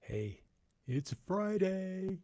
Hey, it's Friday.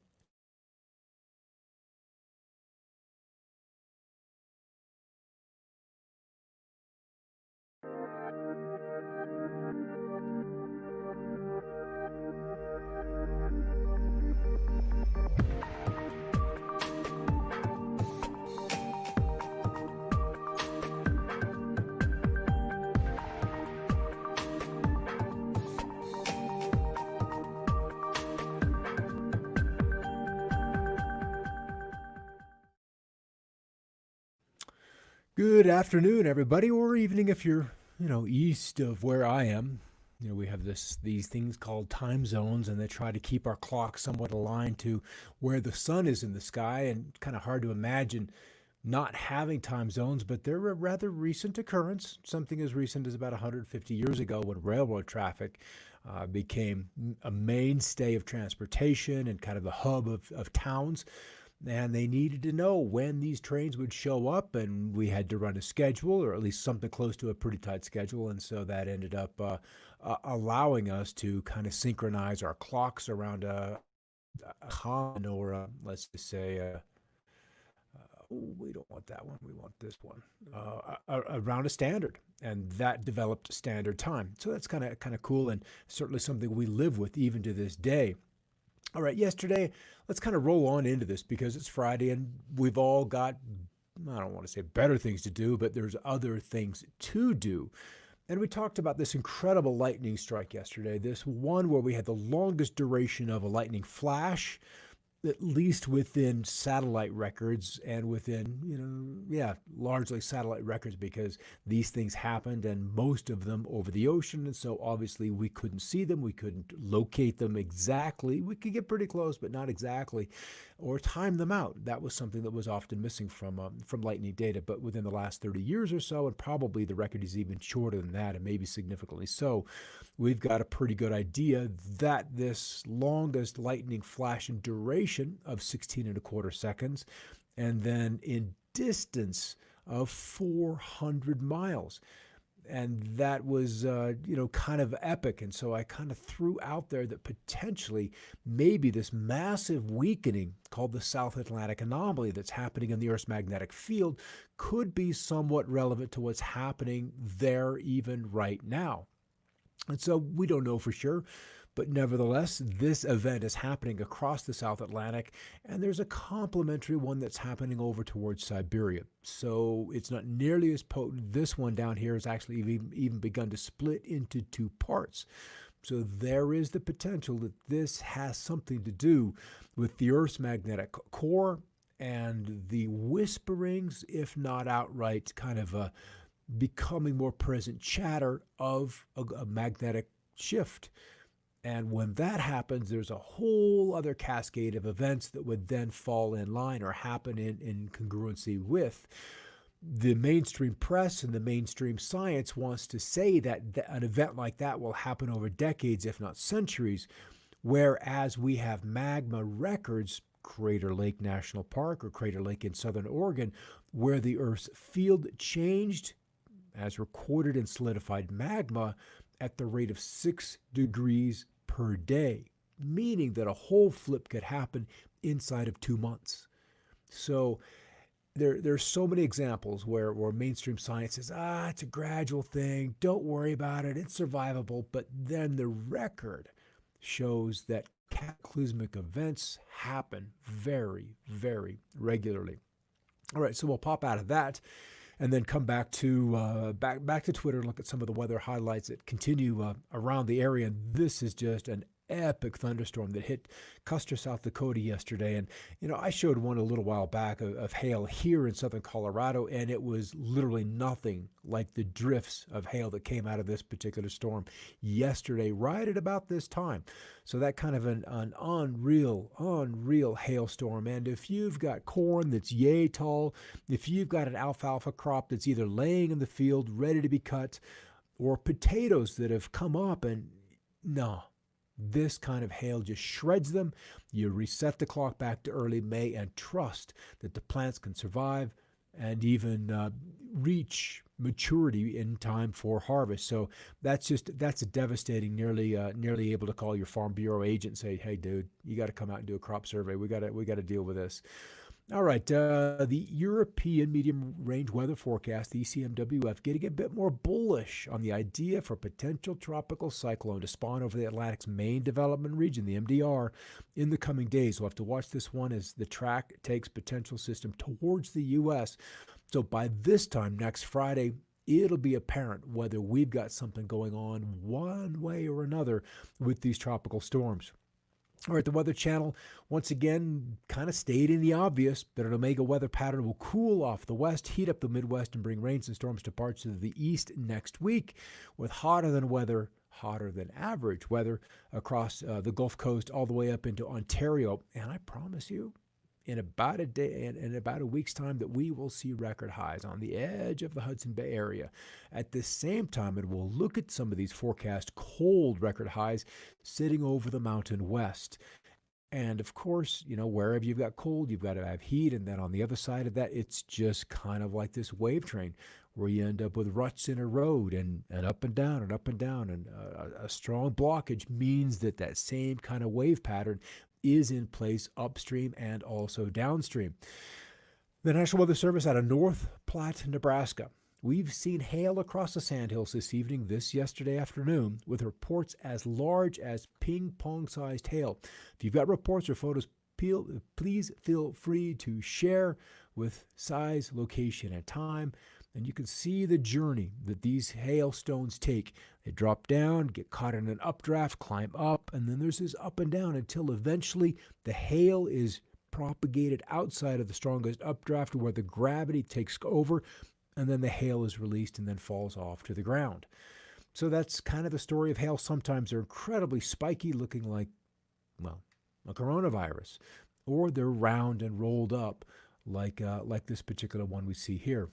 Good afternoon, everybody, or evening if you're, east of where I am. We have these things called time zones, and they try to keep our clock somewhat aligned to where the sun is in the sky. And kind of hard to imagine not having time zones, but they're a rather recent occurrence. Something as recent as about 150 years ago, when railroad traffic became a mainstay of transportation and kind of the hub of towns, and they needed to know when these trains would show up, and we had to run a schedule, or at least something close to a pretty tight schedule. And so that ended up allowing us to kind of synchronize our clocks around a common, or let's just say we don't want that one, we want this one, around a standard, and that developed standard time. So that's kind of cool, and certainly something we live with even to this day. All right, yesterday, let's kind of roll on into this because it's Friday and we've all got, I don't want to say better things to do, but there's other things to do. And we talked about this incredible lightning strike yesterday, this one where we had the longest duration of a lightning flash, at least within satellite records, and within, yeah, largely satellite records, because these things happened, and most of them over the ocean. And so obviously we couldn't see them. We couldn't locate them exactly. We could get pretty close, but not exactly, or time them out. That was something that was often missing from lightning data. But within the last 30 years or so, and probably the record is even shorter than that, and maybe significantly so, we've got a pretty good idea that this longest lightning flash in duration of 16 and a quarter seconds, and then in distance of 400 miles. And that was, kind of epic. And so I kind of threw out there that potentially maybe this massive weakening called the South Atlantic Anomaly that's happening in the Earth's magnetic field could be somewhat relevant to what's happening there even right now. And so we don't know for sure, but nevertheless, this event is happening across the South Atlantic, and there's a complementary one that's happening over towards Siberia. So it's not nearly as potent. This one down here has actually even begun to split into two parts. So there is the potential that this has something to do with the Earth's magnetic core and the whisperings, if not outright, kind of becoming more present chatter of a magnetic shift. And when that happens, there's a whole other cascade of events that would then fall in line or happen in congruency with. The mainstream press and the mainstream science wants to say that an event like that will happen over decades, if not centuries, whereas we have magma records, Crater Lake National Park or Crater Lake in southern Oregon, where the Earth's field changed as recorded in solidified magma at the rate of 6 degrees per day, meaning that a whole flip could happen inside of 2 months. So there's so many examples where mainstream science says, it's a gradual thing, don't worry about it, it's survivable. But then the record shows that cataclysmic events happen very, very regularly. All right, so we'll pop out of that and then come back to back to Twitter and look at some of the weather highlights that continue around the area. And this is just an epic thunderstorm that hit Custer, South Dakota yesterday. And, I showed one a little while back of hail here in southern Colorado, and it was literally nothing like the drifts of hail that came out of this particular storm yesterday, right at about this time. So that kind of an unreal hailstorm. And if you've got corn that's yay tall, if you've got an alfalfa crop that's either laying in the field ready to be cut, or potatoes that have come up, and no, this kind of hail just shreds them. You reset the clock back to early May and trust that the plants can survive and even reach maturity in time for harvest. So that's a devastating. Nearly able to call your Farm Bureau agent and say, "Hey, dude, you got to come out and do a crop survey. We got to deal with this." All right, the European Medium Range Weather Forecast, the ECMWF, getting a bit more bullish on the idea for potential tropical cyclone to spawn over the Atlantic's main development region, the MDR, in the coming days. We'll have to watch this one as the track takes potential system towards the U.S. So by this time next Friday, it'll be apparent whether we've got something going on one way or another with these tropical storms. All right, the Weather Channel, once again, kind of stating the obvious, that an Omega weather pattern will cool off the west, heat up the Midwest, and bring rains and storms to parts of the east next week, with hotter than average weather across the Gulf Coast all the way up into Ontario. And I promise you, in about a day and in about a week's time, that we will see record highs on the edge of the Hudson Bay area. At the same time, it will look at some of these forecast cold record highs sitting over the Mountain West. And of course, wherever you've got cold, you've got to have heat. And then on the other side of that, it's just kind of like this wave train where you end up with ruts in a road and up and down and up and down. And a strong blockage means that same kind of wave pattern is in place upstream and also downstream. The National Weather Service out of North Platte, Nebraska. We've seen hail across the sandhills yesterday afternoon, with reports as large as ping-pong-sized hail. If you've got reports or photos, please feel free to share with size, location, and time. And you can see the journey that these hailstones take. They drop down, get caught in an updraft, climb up, and then there's this up and down until eventually the hail is propagated outside of the strongest updraft where the gravity takes over, and then the hail is released and then falls off to the ground. So that's kind of the story of hail. Sometimes they're incredibly spiky, looking like, a coronavirus, or they're round and rolled up like this particular one we see here.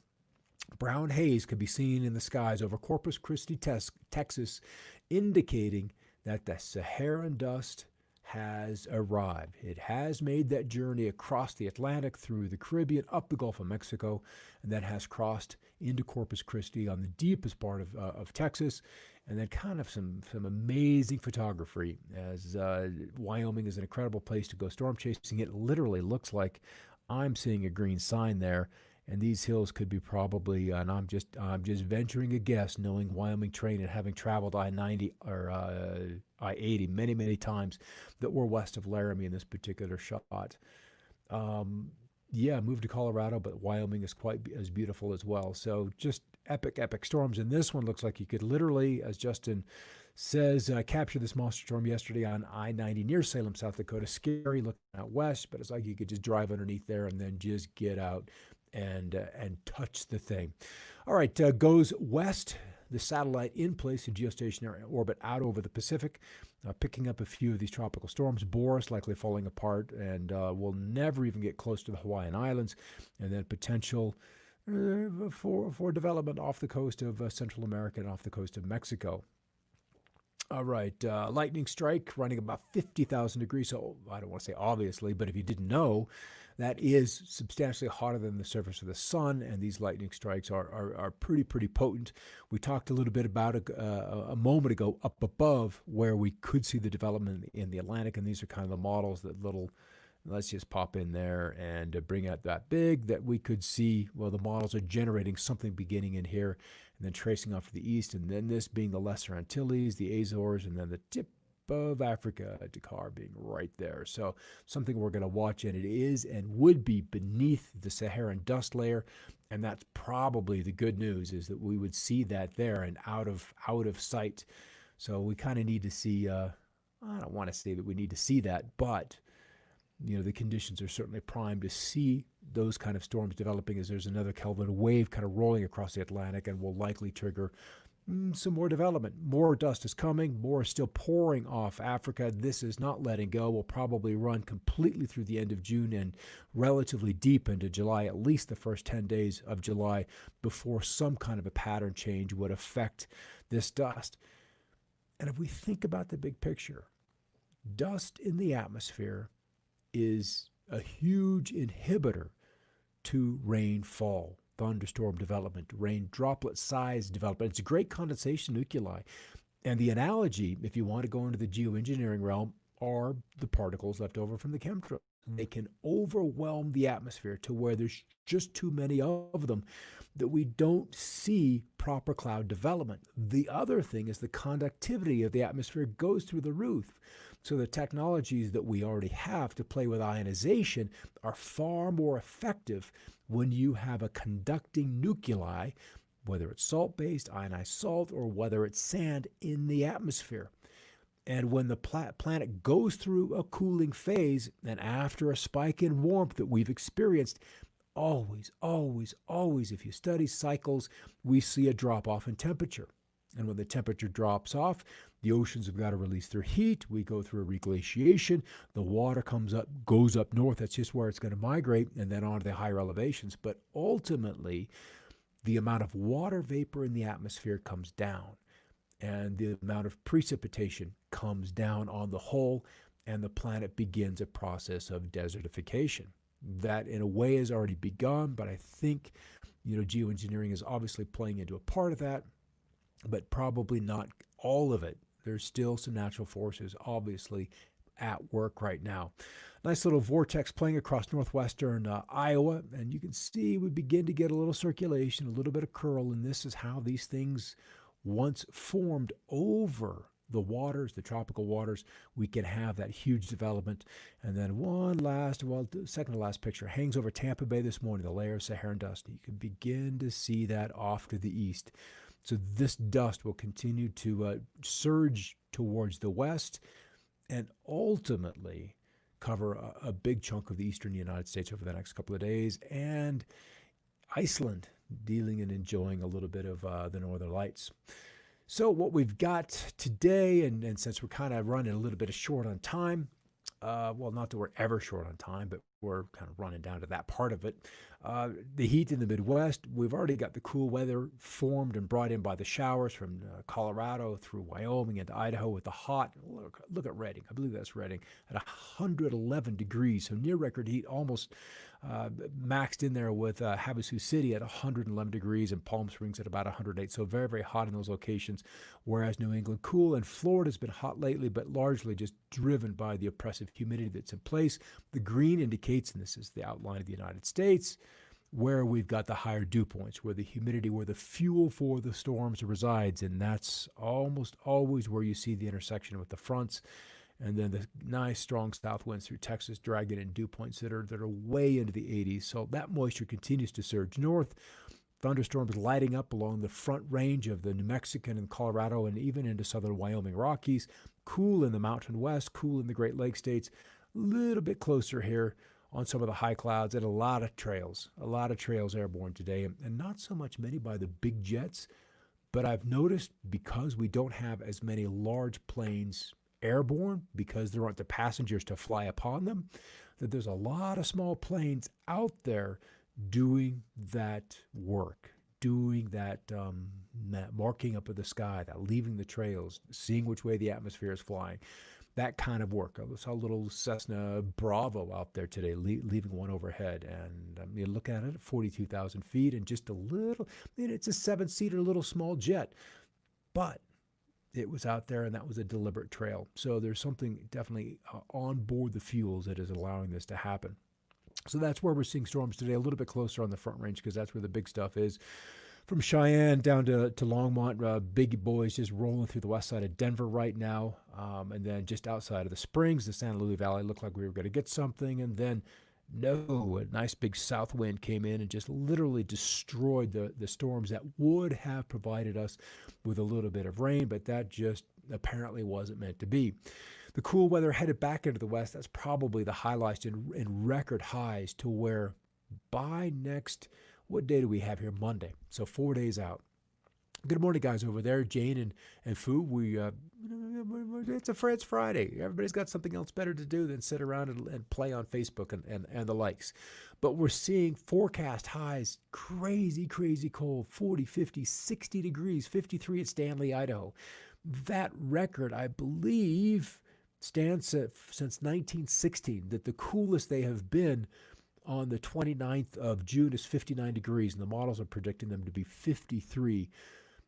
Brown haze could be seen in the skies over Corpus Christi, Texas, indicating that the Saharan dust has arrived. It has made that journey across the Atlantic, through the Caribbean, up the Gulf of Mexico, and then has crossed into Corpus Christi on the deepest part of Texas. And then kind of some amazing photography, as Wyoming is an incredible place to go storm chasing. It literally looks like I'm seeing a green sign there. And these hills could be probably, and I'm just venturing a guess, knowing Wyoming terrain and having traveled I-90 or I-80 many, many times, that we're west of Laramie in this particular shot. Moved to Colorado, but Wyoming is quite as beautiful as well. So just epic storms. And this one looks like you could literally, as Justin says, capture this monster storm yesterday on I-90 near Salem, South Dakota. Scary looking out west, but it's like you could just drive underneath there and then just get out and touch the thing. All right, goes west. The satellite in place in geostationary orbit out over the Pacific, picking up a few of these tropical storms. Boris likely falling apart and will never even get close to the Hawaiian Islands, and then potential for development off the coast of Central America and off the coast of Mexico. All right, lightning strike running about 50,000 degrees. So I don't want to say obviously, but if you didn't know, that is substantially hotter than the surface of the sun, and these lightning strikes are pretty potent. We talked a little bit about a moment ago up above where we could see the development in the Atlantic, and these are kind of the models let's just pop in there and bring out that big that we could see. Well, the models are generating something beginning in here and then tracing off to the east, and then this being the Lesser Antilles, the Azores, and then the tip of Africa, Dakar being right there. So something we're going to watch, and it is and would be beneath the Saharan dust layer, and that's probably the good news, is that we would see that there and out of sight. So we kind of need to see, I don't want to say that we need to see that, but the conditions are certainly primed to see those kind of storms developing, as there's another Kelvin wave kind of rolling across the Atlantic and will likely trigger some more development. More dust is coming. More is still pouring off Africa. This is not letting go. Will probably run completely through the end of June and relatively deep into July, at least the first 10 days of July, before some kind of a pattern change would affect this dust. And if we think about the big picture, dust in the atmosphere is a huge inhibitor to rainfall, thunderstorm development, rain droplet size development. It's a great condensation nuclei. And the analogy, if you want to go into the geoengineering realm, are the particles left over from the chemtrails. They can overwhelm the atmosphere to where there's just too many of them that we don't see proper cloud development. The other thing is the conductivity of the atmosphere goes through the roof. So the technologies that we already have to play with ionization are far more effective when you have a conducting nuclei, whether it's salt-based, ionized salt, or whether it's sand in the atmosphere. And when the planet goes through a cooling phase, and after a spike in warmth that we've experienced, always, always, always, if you study cycles, we see a drop-off in temperature. And when the temperature drops off, the oceans have got to release their heat. We go through a reglaciation. The water goes up north. That's just where it's going to migrate, and then on to the higher elevations. But ultimately, the amount of water vapor in the atmosphere comes down, and the amount of precipitation comes down on the whole, and the planet begins a process of desertification. That, in a way, has already begun, but I think, geoengineering is obviously playing into a part of that, but probably not all of it. There's still some natural forces, obviously, at work right now. Nice little vortex playing across northwestern Iowa, and you can see we begin to get a little circulation, a little bit of curl, and this is how these things once formed over the waters, the tropical waters. We can have that huge development. And then second to last picture hangs over Tampa Bay this morning, the layer of Saharan dust. You can begin to see that off to the east. So this dust will continue to surge towards the west and ultimately cover a big chunk of the eastern United States over the next couple of days, and Iceland dealing and enjoying a little bit of the northern lights. So what we've got today, and since we're kind of running a little bit short on time, well, not that we're ever short on time, but we're kind of running down to that part of it. The heat in the Midwest, we've already got the cool weather formed and brought in by the showers from Colorado through Wyoming into Idaho with the hot. Look at Redding. I believe that's Redding at 111 degrees. So near record heat, almost maxed in there with Havasu City at 111 degrees and Palm Springs at about 108. So very, very hot in those locations, whereas New England cool, and Florida's been hot lately, but largely just driven by the oppressive humidity that's in place. The green indicates, and this is the outline of the United States, where we've got the higher dew points, where the humidity, where the fuel for the storms resides, and that's almost always where you see the intersection with the fronts. And then the nice strong south winds through Texas dragging in dew points that are way into the 80s. So that moisture continues to surge north. Thunderstorms lighting up along the front range of the New Mexican and Colorado and even into southern Wyoming Rockies. Cool in the Mountain West, cool in the Great Lakes states. A little bit closer here on some of the high clouds, and a lot of trails airborne today, and not so much many by the big jets. But I've noticed, because we don't have as many large planes airborne, because there aren't the passengers to fly upon them, that there's a lot of small planes out there doing that work, doing that marking up of the sky, that leaving the trails, seeing which way the atmosphere is flying, that kind of work. I saw a little Cessna Bravo out there today, leaving one overhead, and you look at it at 42,000 feet, and just a little, it's a 7-seater little small jet, but it was out there, and that was a deliberate trail. So there's something definitely on board the fuels that is allowing this to happen. So that's where we're seeing storms today, a little bit closer on the front range, because that's where the big stuff is. From Cheyenne down to Longmont, big boys just rolling through the west side of Denver right now. And then just outside of the Springs, the Santa Lucia Valley, looked like we were going to get something. And then, no, a nice big south wind came in and just literally destroyed the storms that would have provided us with a little bit of rain, but that just apparently wasn't meant to be. The cool weather headed back into the west. That's probably the highlights in record highs, to where by next, what day do we have here? Monday. So 4 days out. Good morning, guys over there, Jane and Fu. It's Friday. Everybody's got something else better to do than sit around and play on Facebook and the likes. But we're seeing forecast highs, crazy, crazy cold, 40, 50, 60 degrees, 53 at Stanley, Idaho. That record, I believe, stands since 1916, that the coolest they have been on the 29th of June is 59 degrees, and the models are predicting them to be 53.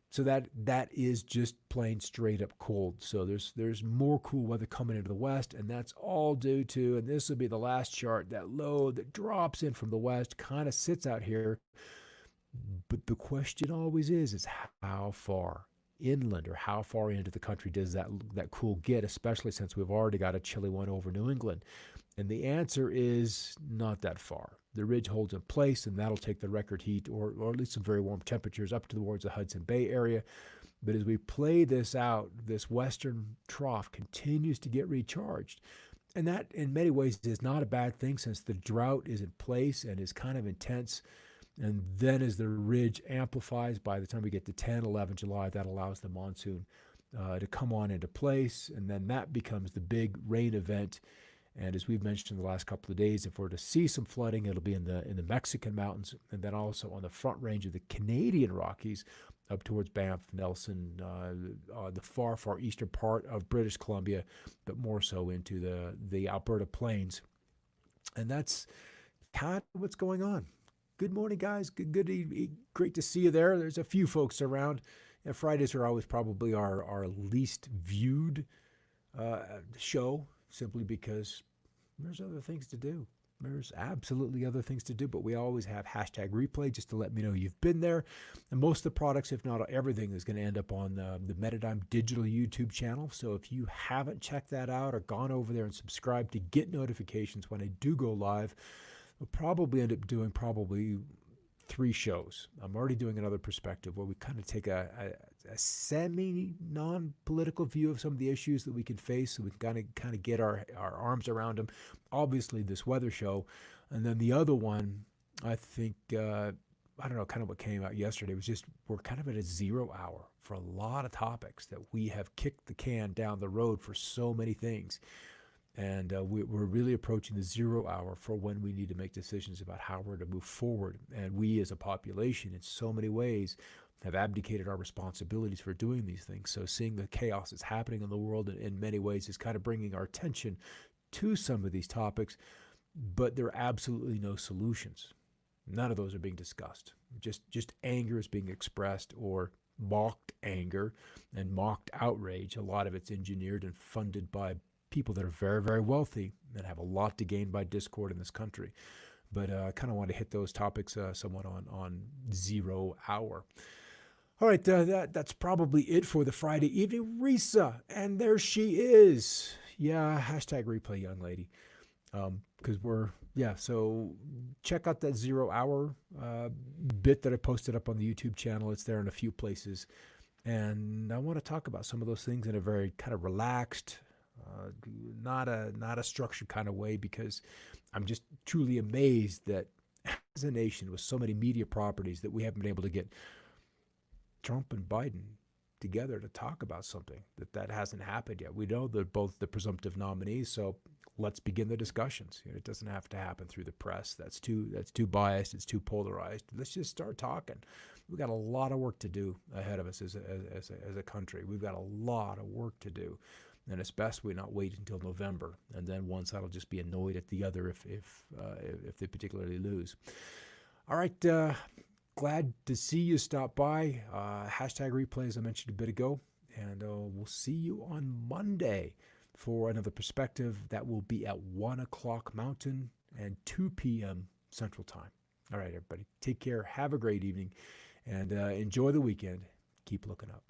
So that is just plain straight up cold. So there's more cool weather coming into the west, and that's all due to, and this will be the last chart, that low that drops in from the west, kind of sits out here. But the question always is how far inland or how far into the country does that cool get, especially since we've already got a chilly one over New England? And the answer is not that far. The ridge holds in place, and that'll take the record heat, or at least some very warm temperatures, up towards the Hudson Bay area. But as we play this out, this western trough continues to get recharged. And that, in many ways, is not a bad thing, since the drought is in place and is kind of intense. And then as the ridge amplifies, by the time we get to 10, 11 July, that allows the monsoon to come on into place. And then that becomes the big rain event. And as we've mentioned in the last couple of days, if we're to see some flooding, it'll be in the Mexican mountains, and then also on the front range of the Canadian Rockies up towards Banff, Nelson, the far, far eastern part of British Columbia, but more so into the Alberta plains. And that's kind of what's going on. Good morning, guys. Great to see you there. There's a few folks around. And Fridays are always probably our least viewed show, simply because there's other things to do. There's absolutely other things to do, but we always have hashtag replay just to let me know you've been there. And most of the products, if not everything, is going to end up on the MedaDigm Digital YouTube channel. So if you haven't checked that out or gone over there and subscribed to get notifications when I do go live, we'll probably end up doing 3 shows. I'm already doing another perspective where we kind of take a semi-non-political view of some of the issues that we can face, so we can kind of get our arms around them. Obviously, this weather show. And then the other one, I think, I don't know, kind of what came out yesterday was just we're kind of at a 0 hour for a lot of topics that we have kicked the can down the road for so many things. And we're really approaching the 0 hour for when we need to make decisions about how we're to move forward. And we as a population, in so many ways, have abdicated our responsibilities for doing these things. So seeing the chaos that's happening in the world in many ways is kind of bringing our attention to some of these topics, but there are absolutely no solutions. None of those are being discussed. Just anger is being expressed, or mocked anger and mocked outrage. A lot of it's engineered and funded by people that are very, very wealthy and have a lot to gain by discord in this country. But I kind of want to hit those topics somewhat on 0 hour. All right, that's probably it for the Friday evening. Risa, and there she is. Yeah, hashtag replay, young lady. Because so check out that 0 hour bit that I posted up on the YouTube channel. It's there in a few places. And I want to talk about some of those things in a very kind of relaxed, not a structured kind of way, because I'm just truly amazed that as a nation with so many media properties that we haven't been able to get Trump and Biden together to talk about something. That hasn't happened yet. We know they're both the presumptive nominees, so let's begin the discussions. It doesn't have to happen through the press. That's too biased. It's too polarized. Let's just start talking. We've got a lot of work to do ahead of us as a country. We've got a lot of work to do. And it's best we not wait until November, and then once that'll just be annoyed at the other if they particularly lose. All right, glad to see you stop by. Hashtag replay, as I mentioned a bit ago, and we'll see you on Monday for another perspective. That will be at 1 o'clock Mountain and 2 p.m. Central Time. All right, everybody, take care. Have a great evening, and enjoy the weekend. Keep looking up.